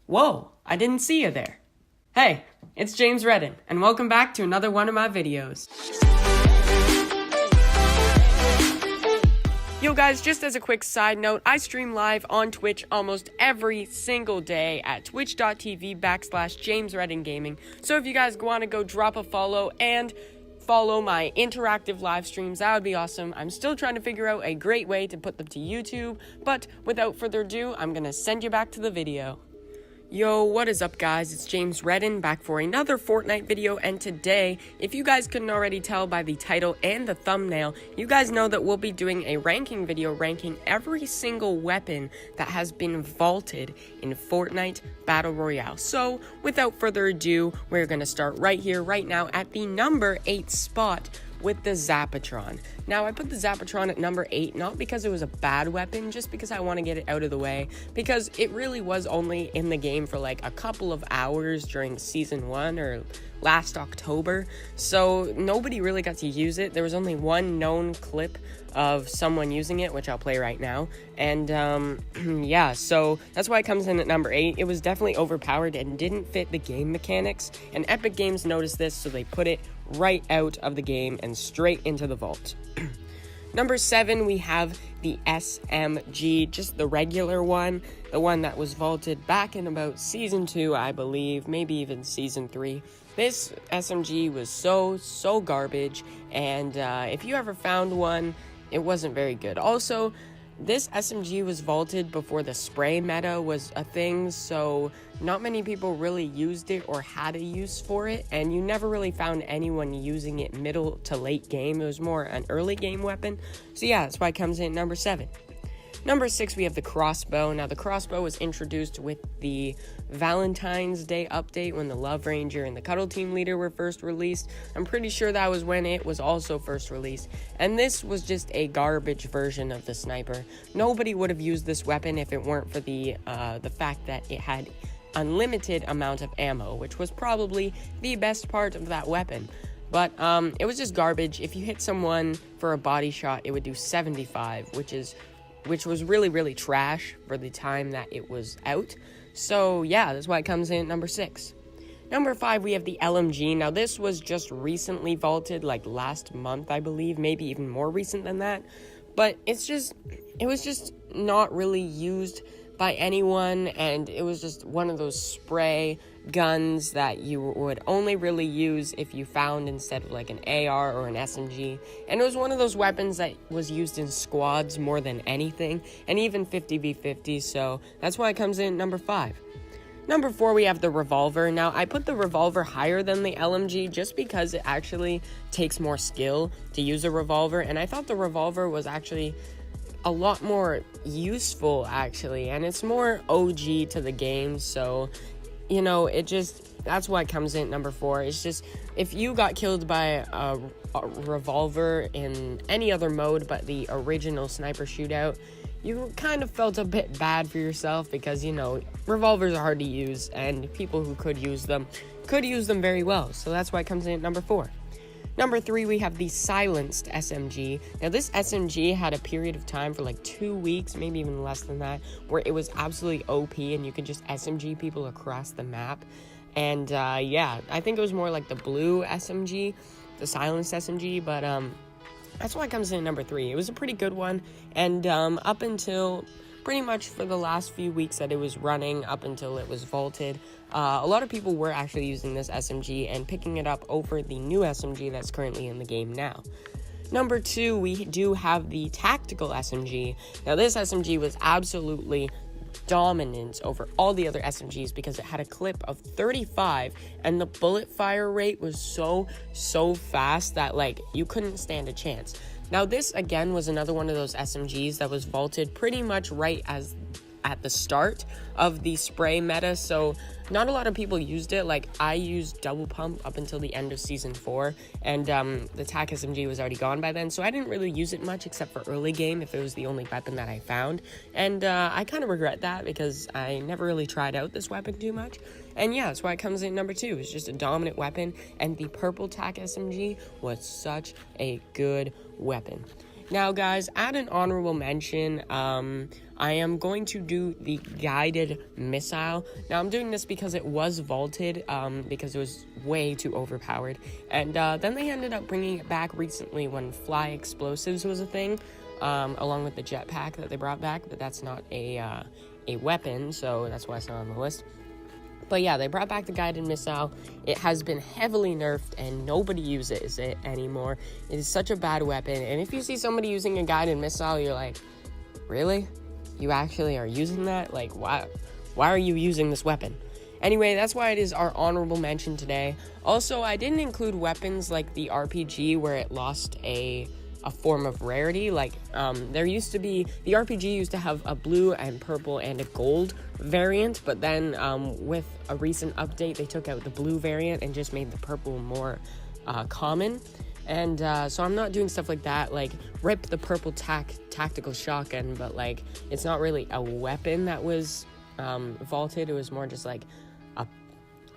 Whoa, I didn't see you there. Hey, it's James Redden, and welcome back to another one of my videos. Yo guys, just as a quick side note, I stream live on Twitch almost every single day at twitch.tv/JamesReddenGaming. So if you guys want to go drop a follow and follow my interactive live streams, that would be awesome. I'm still trying to figure out a great way to put them to YouTube, but without further ado, I'm gonna send you back to the video. Yo, what is up guys? It's James Redden back for another Fortnite video, and today, if you guys couldn't already tell by the title and the thumbnail, you guys know that we'll be doing a ranking video ranking every single weapon that has been vaulted in Fortnite Battle Royale. So, without further ado, we're gonna start right here, right now, at the number 8 spot with the Zapatron. Now, I put the Zapatron at number 8, not because it was a bad weapon, just because I want to get it out of the way, because it really was only in the game for like a couple of hours during Season 1 or last October, so nobody really got to use it. There was only one known clip of someone using it, which I'll play right now, and yeah, so that's why it comes in at number 8. It was definitely overpowered and didn't fit the game mechanics, and Epic Games noticed this, so they put it right out of the game and straight into the vault. Number 7, we have the SMG, just the regular one, the one that was vaulted back in about Season 2, I believe, maybe even Season 3. This SMG was so garbage, and if you ever found one, it wasn't very good. Also, this SMG was vaulted before the spray meta was a thing, so not many people really used it or had a use for it, and you never really found anyone using it middle to late game. It was more an early game weapon, so yeah, that's why it comes in at number 7. Number 6, we have the crossbow. Now, the crossbow was introduced with the Valentine's Day update when the Love Ranger and the Cuddle Team Leader were first released. I'm pretty sure that was when it was also first released. And this was just a garbage version of the sniper. Nobody would have used this weapon if it weren't for the fact that it had unlimited amount of ammo, which was probably the best part of that weapon. But it was just garbage. If you hit someone for a body shot, it would do 75, which was really trash for the time that it was out. So yeah, that's why it comes in at number 6. Number 5, we have the LMG. Now, this was just recently vaulted, like last month, I believe, maybe even more recent than that. But it was just not really used by anyone, and it was just one of those spray guns that you would only really use if you found instead of like an AR or an SMG, and it was one of those weapons that was used in squads more than anything, and even 50v50, so that's why it comes in number 5. Number 4, we have the revolver. Now, I put the revolver higher than the LMG just because it actually takes more skill to use a revolver, and I thought the revolver was actually a lot more useful, actually, and it's more OG to the game, so, you know, that's why it comes in at number 4. It's just, if you got killed by a revolver in any other mode but the original sniper shootout, you kind of felt a bit bad for yourself because, you know, revolvers are hard to use, and people who could use them very well, so that's why it comes in at number 4. Number 3, we have the silenced SMG. Now, this SMG had a period of time for like 2 weeks, maybe even less than that, where it was absolutely OP and you could just SMG people across the map. And yeah, I think it was more like the blue SMG, the silenced SMG, but that's why it comes in at number 3. It was a pretty good one, and up until pretty much for the last few weeks that it was running, up until it was vaulted, a lot of people were actually using this SMG and picking it up over the new SMG that's currently in the game now. Number 2, we do have the tactical SMG. Now, this SMG was absolutely dominant over all the other SMGs because it had a clip of 35, and the bullet fire rate was so fast that, like, you couldn't stand a chance. Now, this, again, was another one of those SMGs that was vaulted pretty much right at the start of the spray meta, so not a lot of people used it. Like, I used double pump up until the end of Season 4, and the TAC SMG was already gone by then, so I didn't really use it much except for early game if it was the only weapon that I found, and I kind of regret that because I never really tried out this weapon too much. And yeah, that's why it comes in number 2. It's just a dominant weapon, and the purple TAC SMG was such a good weapon. Now, guys, add an honorable mention. I am going to do the guided missile. Now, I'm doing this because it was vaulted, because it was way too overpowered. And then they ended up bringing it back recently when fly explosives was a thing, along with the jetpack that they brought back. But that's not a weapon, so that's why it's not on the list. But yeah, they brought back the guided missile. It has been heavily nerfed and nobody uses it anymore. It is such a bad weapon. And if you see somebody using a guided missile, you're like, really? You actually are using that? Like, why are you using this weapon? Anyway, that's why it is our honorable mention today. Also, I didn't include weapons like the RPG where it lost a form of rarity. Like, there used to be, the RPG used to have a blue and purple and a gold variant, but then with a recent update, they took out the blue variant and just made the purple more common. And so I'm not doing stuff like that, like rip the purple tactical shotgun, but like it's not really a weapon that was vaulted. It was more just like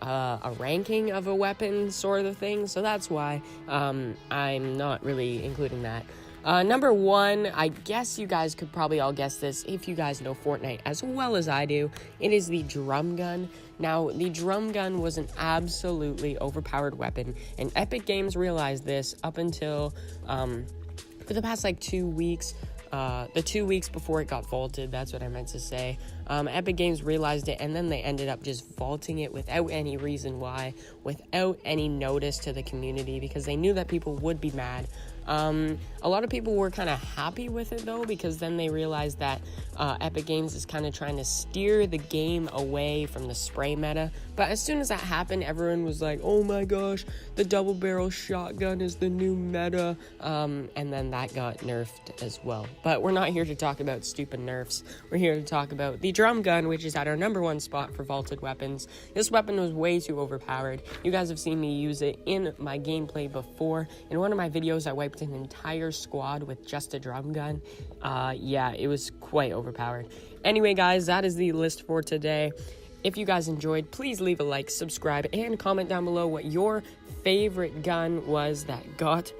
a ranking of a weapon sort of thing. So that's why I'm not really including that. Number one, I guess you guys could probably all guess this if you guys know Fortnite as well as I do. It is the drum gun. Now, the drum gun was an absolutely overpowered weapon, and Epic Games realized this up until for the past like 2 weeks. The 2 weeks before it got vaulted, that's what I meant to say. Epic Games realized it, and then they ended up just vaulting it without any reason why, without any notice to the community, because they knew that people would be mad. A lot of people were kind of happy with it though, because then they realized that Epic Games is kind of trying to steer the game away from the spray meta. But as soon as that happened, everyone was like, oh my gosh, the double barrel shotgun is the new meta. And then that got nerfed as well. But we're not here to talk about stupid nerfs. We're here to talk about the drum gun, which is at our number one spot for vaulted weapons. This weapon was way too overpowered. You guys have seen me use it in my gameplay before. In one of my videos, I wiped an entire squad with just a drum gun. Yeah, it was quite overpowered. Anyway, guys, that is the list for today. If you guys enjoyed, please leave a like, subscribe, and comment down below what your favorite gun was that got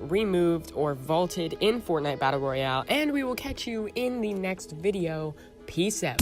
removed or vaulted in Fortnite Battle Royale, and we will catch you in the next video. Peace out.